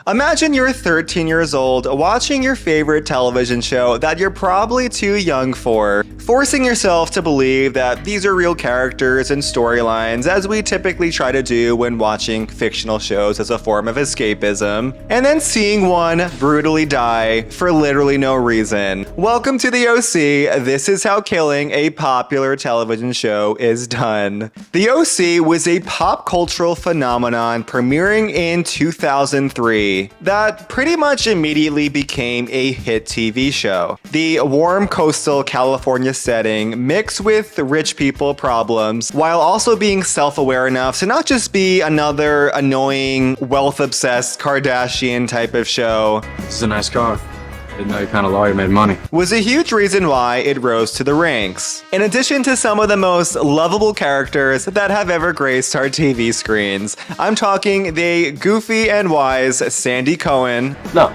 Imagine you're 13 years old watching your favorite television show that you're probably too young for, forcing yourself to believe that these are real characters and storylines as we typically try to do when watching fictional shows as a form of escapism, and then seeing one brutally die for literally no reason. Welcome to the OC. This is how killing a popular television show is done. The OC was a pop cultural phenomenon premiering in 2003 that pretty much immediately became a hit TV show. The warm coastal California setting mixed with rich people problems while also being self-aware enough to not just be another annoying, wealth-obsessed Kardashian type of show. This is a nice car. Didn't know you kind of lawyer made money. Was a huge reason why it rose to the ranks. In addition to some of the most lovable characters that have ever graced our TV screens, I'm talking the goofy and wise Sandy Cohen. No,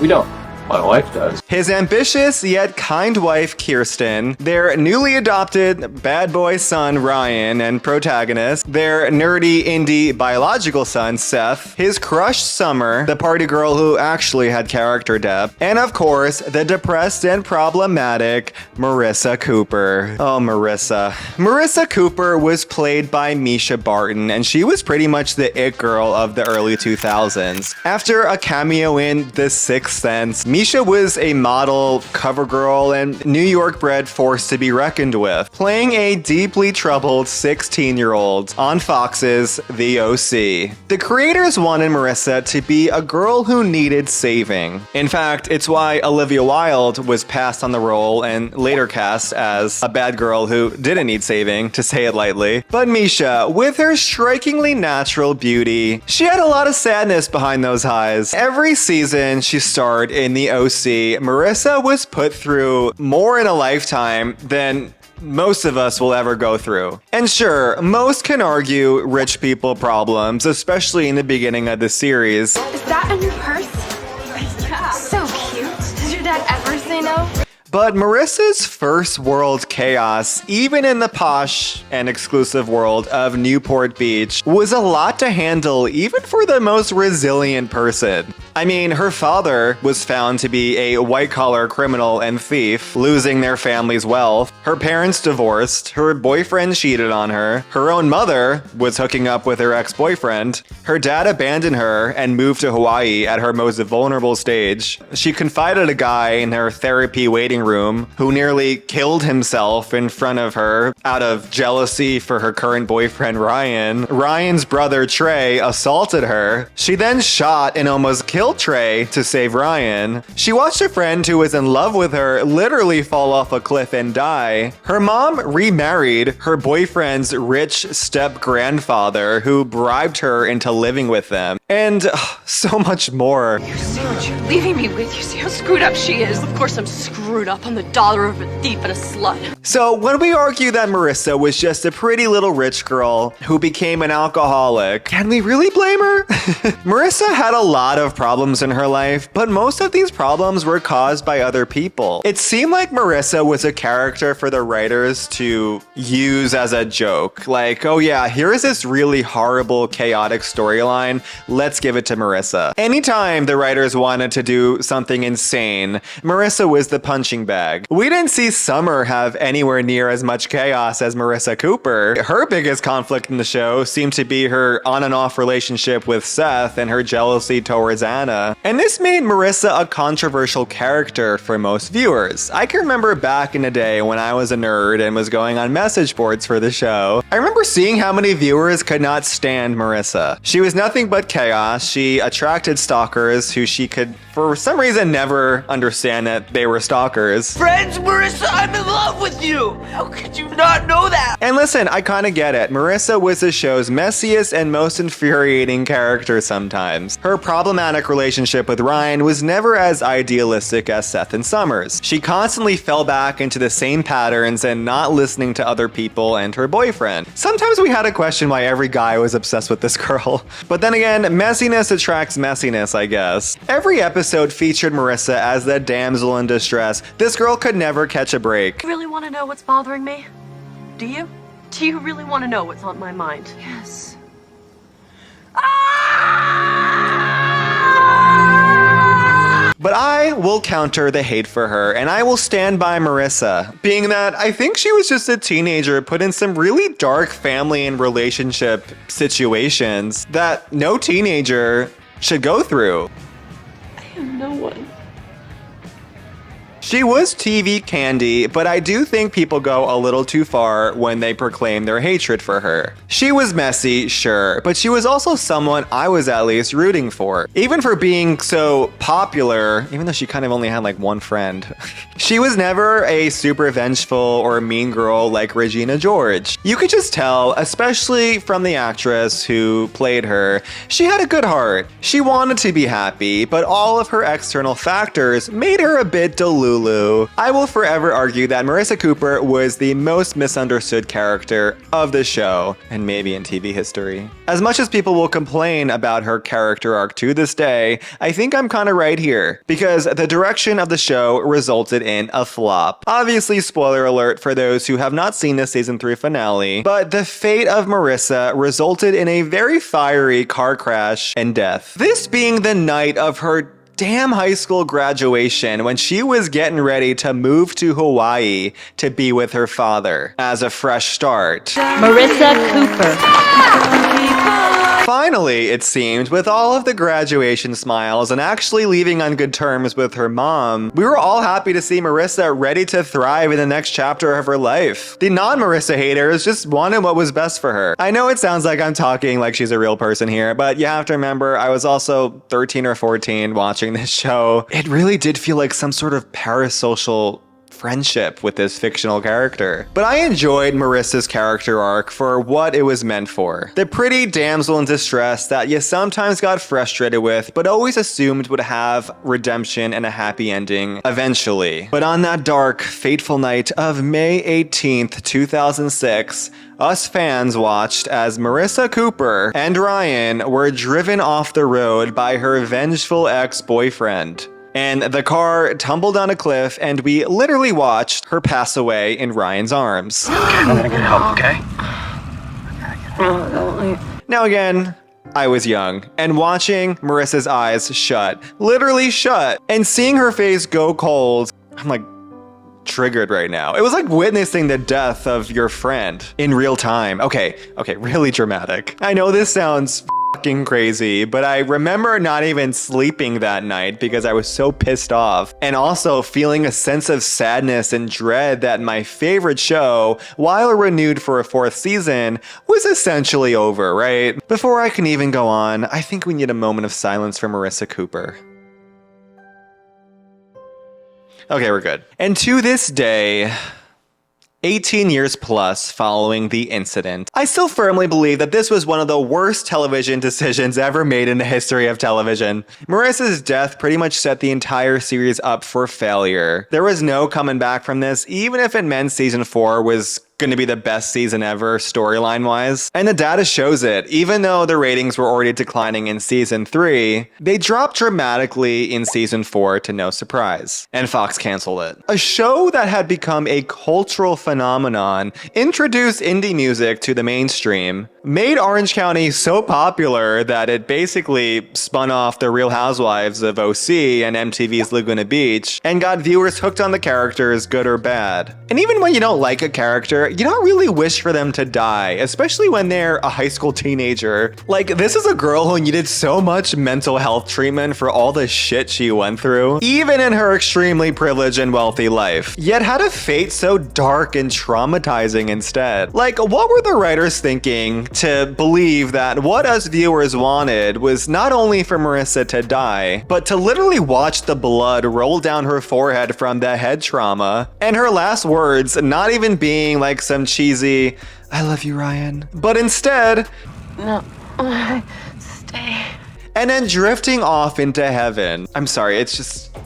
we don't. My wife does. His ambitious yet kind wife Kirsten, their newly adopted bad boy son Ryan and protagonist, their nerdy indie biological son Seth, his crush Summer, the party girl who actually had character depth, and of course the depressed and problematic Marissa Cooper. Oh, Marissa. Marissa Cooper was played by Mischa Barton, and she was pretty much the it girl of the early 2000s. After a cameo in The Sixth Sense, Mischa was a model, cover girl, and New York bred force to be reckoned with, playing a deeply troubled 16-year-old on Fox's The OC. The creators wanted Marissa to be a girl who needed saving. In fact, it's why Olivia Wilde was passed on the role and later cast as a bad girl who didn't need saving, to say it lightly. But Mischa, with her strikingly natural beauty, she had a lot of sadness behind those highs. Every season she starred in The OC, Marissa was put through more in a lifetime than most of us will ever go through. And sure, most can argue rich people problems, especially in the beginning of the series. Is that in your purse? Yeah. So cute. Does your dad ever say no? But Marissa's first world chaos, even in the posh and exclusive world of Newport Beach, was a lot to handle even for the most resilient person. I mean, her father was found to be a white-collar criminal and thief, losing their family's wealth. Her parents divorced. Her boyfriend cheated on her. Her own mother was hooking up with her ex-boyfriend. Her dad abandoned her and moved to Hawaii at her most vulnerable stage. She confided a guy in her therapy waiting room who nearly killed himself in front of her out of jealousy for her current boyfriend Ryan. Ryan's brother Trey assaulted her. She then shot and almost killed Trey to save Ryan. She watched a friend who was in love with her literally fall off a cliff and die. Her mom remarried her boyfriend's rich step-grandfather who bribed her into living with them. And so much more. You see what you're leaving me with? You see how screwed up she is? Of course I'm screwed up. I'm the daughter of a thief and a slut. So when we argue that Marissa was just a pretty little rich girl who became an alcoholic, can we really blame her? Marissa had a lot of problems in her life, but most of these problems were caused by other people. It seemed like Marissa was a character for the writers to use as a joke. Like, oh yeah, here is this really horrible, chaotic storyline. Let's give it to Marissa. Anytime the writers wanted to do something insane, Marissa was the punching bag. We didn't see Summer have anywhere near as much chaos as Marissa Cooper. Her biggest conflict in the show seemed to be her on and off relationship with Seth and her jealousy towards Anna. And this made Marissa a controversial character for most viewers. I can remember back in the day when I was a nerd and was going on message boards for the show, I remember seeing how many viewers could not stand Marissa. She was nothing but chaos. She attracted stalkers who she could, for some reason, never understand that they were stalkers. Friends, Marissa, I'm in love with you! How could you not know that? And listen, I kinda get it. Marissa was the show's messiest and most infuriating character sometimes. Her problematic relationship with Ryan was never as idealistic as Seth and Summer's. She constantly fell back into the same patterns and not listening to other people and her boyfriend. Sometimes we had to question why every guy was obsessed with this girl. But then again, messiness attracts messiness, I guess. Every episode featured Marissa as the damsel in distress. This girl could never catch a break. You really want to know what's bothering me? Do you? Do you really want to know what's on my mind? Yes. Ah! I will counter the hate for her, and I will stand by Marissa, being that I think she was just a teenager put in some really dark family and relationship situations that no teenager should go through. I am no one. She was TV candy, but I do think people go a little too far when they proclaim their hatred for her. She was messy, sure, but she was also someone I was at least rooting for. Even for being so popular, even though she kind of only had like one friend. She was never a super vengeful or mean girl like Regina George. You could just tell, especially from the actress who played her, she had a good heart. She wanted to be happy, but all of her external factors made her a bit delulu. I will forever argue that Marissa Cooper was the most misunderstood character of the show, and maybe in TV history. As much as people will complain about her character arc to this day, I think I'm kind of right here, because the direction of the show resulted in a flop. Obviously, spoiler alert for those who have not seen the season 3 finale, but the fate of Marissa resulted in a very fiery car crash and death. This being the night of her damn high school graduation when she was getting ready to move to Hawaii to be with her father as a fresh start. Marissa Cooper. Finally, it seemed, with all of the graduation smiles and actually leaving on good terms with her mom, we were all happy to see Marissa ready to thrive in the next chapter of her life. The non-Marissa haters just wanted what was best for her. I know it sounds like I'm talking like she's a real person here, but you have to remember I was also 13 or 14 watching this show. It really did feel like some sort of parasocial friendship with this fictional character. But I enjoyed Marissa's character arc for what it was meant for. The pretty damsel in distress that you sometimes got frustrated with, but always assumed would have redemption and a happy ending eventually. But on that dark, fateful night of May 18th, 2006, us fans watched as Marissa Cooper and Ryan were driven off the road by her vengeful ex-boyfriend. And the car tumbled down a cliff, and we literally watched her pass away in Ryan's arms. I'm gonna get help, okay? Now again, I was young, and watching Marissa's eyes shut, literally shut, and seeing her face go cold, I'm like, triggered right now. It was like witnessing the death of your friend in real time. Okay, really dramatic. I know this sounds fucking crazy, but I remember not even sleeping that night because I was so pissed off, and also feeling a sense of sadness and dread that my favorite show, while renewed for a 4th season, was essentially over, right? Before I can even go on, I think we need a moment of silence for Marissa Cooper. Okay, we're good. And to this day, 18 years plus following the incident, I still firmly believe that this was one of the worst television decisions ever made in the history of television. Marissa's death pretty much set the entire series up for failure. There was no coming back from this, even if it meant season 4 was going to be the best season ever storyline wise. And the data shows it. Even though the ratings were already declining in season 3, they dropped dramatically in season 4 to no surprise. And Fox canceled it. A show that had become a cultural phenomenon, introduced indie music to the mainstream, made Orange County so popular that it basically spun off the Real Housewives of OC and MTV's Laguna Beach, and got viewers hooked on the characters, good or bad. And even when you don't like a character, you don't really wish for them to die, especially when they're a high school teenager. Like, this is a girl who needed so much mental health treatment for all the shit she went through, even in her extremely privileged and wealthy life, yet had a fate so dark and traumatizing instead. Like, what were the writers thinking to believe that what us viewers wanted was not only for Marissa to die, but to literally watch the blood roll down her forehead from the head trauma, and her last words not even being like some cheesy, "I love you, Ryan," but instead, No. Stay. and then drifting off into heaven. I'm sorry, it's just...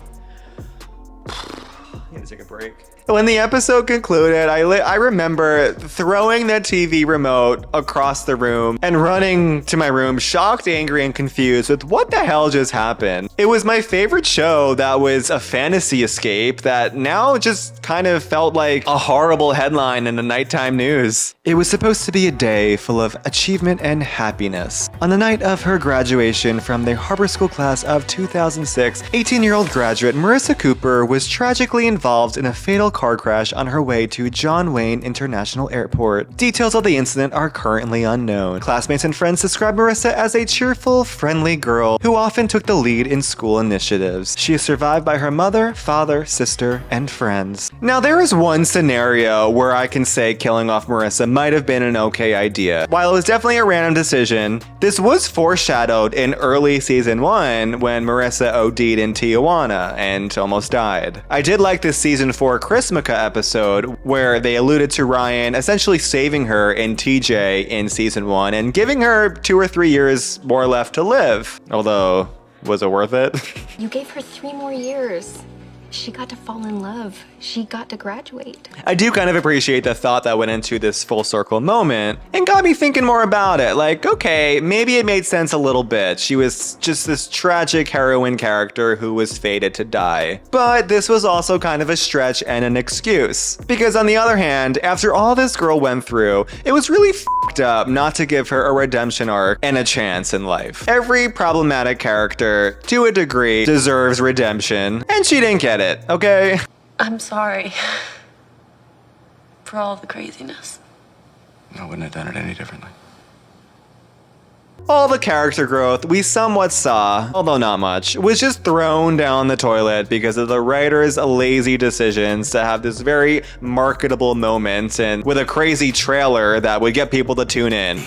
I need to take a break. When the episode concluded, I remember throwing the TV remote across the room and running to my room, shocked, angry, and confused with what the hell just happened. It was my favorite show that was a fantasy escape that now just kind of felt like a horrible headline in the nighttime news. It was supposed to be a day full of achievement and happiness. On the night of her graduation from the Harbor School class of 2006, 18-year-old graduate Marissa Cooper was tragically involved in a fatal car crash on her way to John Wayne International Airport. Details of the incident are currently unknown. Classmates and friends describe Marissa as a cheerful, friendly girl who often took the lead in school initiatives. She is survived by her mother, father, sister, and friends. Now, there is one scenario where I can say killing off Marissa might have been an okay idea. While it was definitely a random decision, this was foreshadowed in early season 1 when Marissa OD'd in Tijuana and almost died. I did like this season 4 Mischa episode where they alluded to Ryan essentially saving her in TJ in season 1 and giving her 2 or 3 years more left to live. Although, was it worth it? You gave her 3 more years. She got to fall in love. She got to graduate. I do kind of appreciate the thought that went into this full circle moment and got me thinking more about it. Like, okay, maybe it made sense a little bit. She was just this tragic heroine character who was fated to die. But this was also kind of a stretch and an excuse. Because on the other hand, after all this girl went through, it was really f***ed up not to give her a redemption arc and a chance in life. Every problematic character, to a degree, deserves redemption, and she didn't get it, okay? I'm sorry for all the craziness. I wouldn't have done it any differently. All the character growth we somewhat saw, although not much, was just thrown down the toilet because of the writers' lazy decisions to have this very marketable moment and with a crazy trailer that would get people to tune in.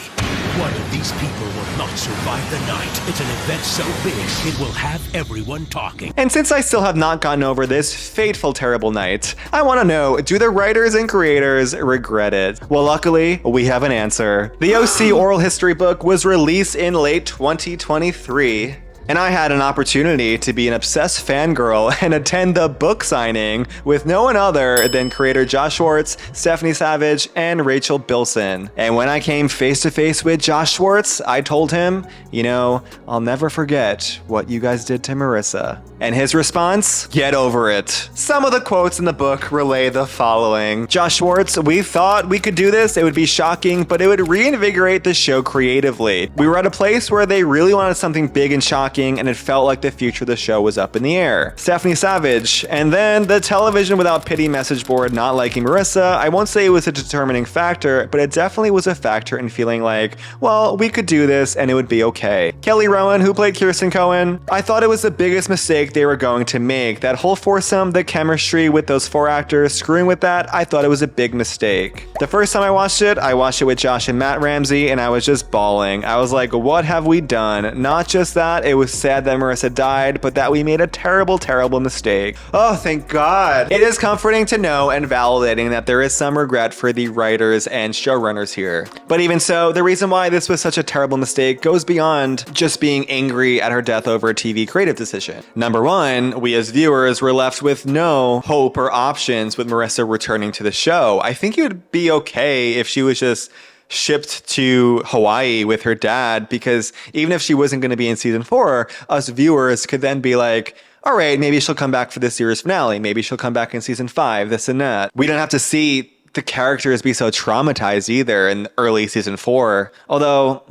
One of these people will not survive the night. It's an event so big, it will have everyone talking. And since I still have not gotten over this fateful, terrible night, I want to know, do the writers and creators regret it? Well, luckily, we have an answer. The OC oral history book was released in late 2023. And I had an opportunity to be an obsessed fangirl and attend the book signing with no one other than creator Josh Schwartz, Stephanie Savage, and Rachel Bilson. And when I came face to face with Josh Schwartz, I told him, you know, I'll never forget what you guys did to Marissa. And his response? Get over it. Some of the quotes in the book relay the following. Josh Schwartz, we thought we could do this, it would be shocking, but it would reinvigorate the show creatively. We were at a place where they really wanted something big and shocking, and it felt like the future of the show was up in the air. Stephanie Savage, and then the television without pity message board not liking Marissa. I won't say it was a determining factor, but it definitely was a factor in feeling like, well, we could do this and it would be okay. Kelly Rowan, who played Kirsten Cohen, I thought it was the biggest mistake they were going to make. That whole foursome, the chemistry with those 4 actors, screwing with that, I thought it was a big mistake. The first time I watched it with Josh and Matt Ramsey, and I was just bawling. I was like, what have we done? Not just that, it was sad that Marissa died, but that we made a terrible, terrible mistake. Oh, thank God. It is comforting to know and validating that there is some regret for the writers and showrunners here. But even so, the reason why this was such a terrible mistake goes beyond just being angry at her death over a TV creative decision. Number one, we as viewers were left with no hope or options with Marissa returning to the show. I think it would be okay if she was just shipped to Hawaii with her dad, because even if she wasn't going to be in season 4, us viewers could then be like, all right, maybe she'll come back for this series finale. Maybe she'll come back in season 5, this and that. We don't have to see the characters be so traumatized either in early season 4. Although,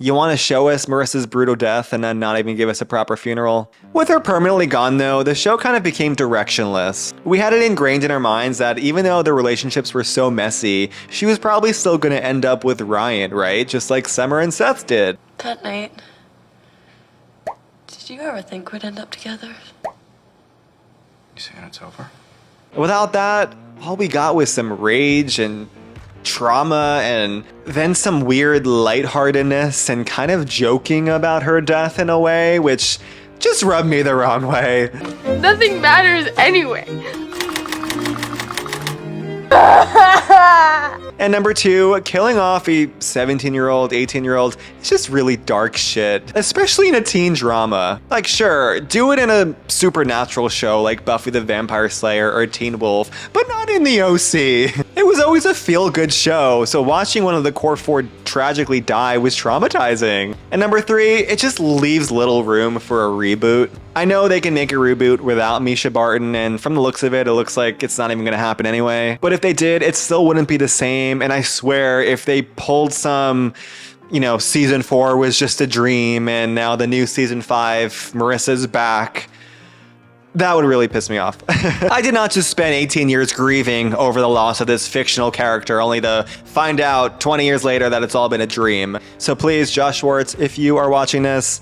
you want to show us Marissa's brutal death and then not even give us a proper funeral? With her permanently gone though, the show kind of became directionless. We had it ingrained in our minds that even though the relationships were so messy, she was probably still going to end up with Ryan, right? Just like Summer and Seth did. That night, did you ever think we'd end up together? You saying it's over? Without that, all we got was some rage and trauma and then some weird lightheartedness and kind of joking about her death in a way, which just rubbed me the wrong way. Nothing matters anyway. And number 2, killing off a 17-year-old, 18-year-old is just really dark shit, especially in a teen drama. Like, sure, do it in a supernatural show like Buffy the Vampire Slayer or Teen Wolf, but not in the OC. It was always a feel-good show, so watching one of the core 4 tragically die was traumatizing. And number 3, it just leaves little room for a reboot. I know they can make a reboot without Mischa Barton, and from the looks of it, it looks like it's not even gonna happen anyway. But if they did, it still wouldn't be the same, and I swear, if they pulled some, you know, season 4 was just a dream, and now the new season 5, Marissa's back, that would really piss me off. I did not just spend 18 years grieving over the loss of this fictional character, only to find out 20 years later that it's all been a dream. So please, Josh Schwartz, if you are watching this,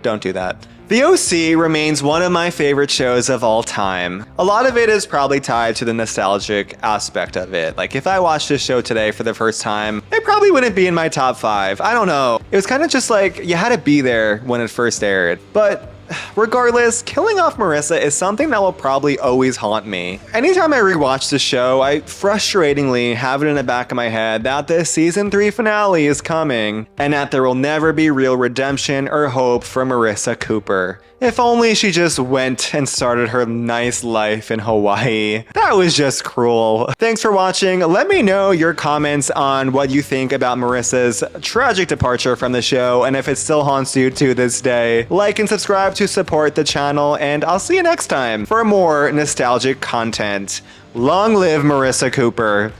don't do that. The OC remains one of my favorite shows of all time. A lot of it is probably tied to the nostalgic aspect of it. Like, if I watched this show today for the first time, it probably wouldn't be in my top 5. I don't know. It was kind of just like, you had to be there when it first aired. But regardless, killing off Marissa is something that will probably always haunt me. Anytime I rewatch the show, I frustratingly have it in the back of my head that the season 3 finale is coming, and that there will never be real redemption or hope for Marissa Cooper. If only she just went and started her nice life in Hawaii. That was just cruel. Thanks for watching. Let me know your comments on what you think about Marissa's tragic departure from the show, and if it still haunts you to this day. Like and subscribe to support the channel, and I'll see you next time for more nostalgic content. Long live Marissa Cooper.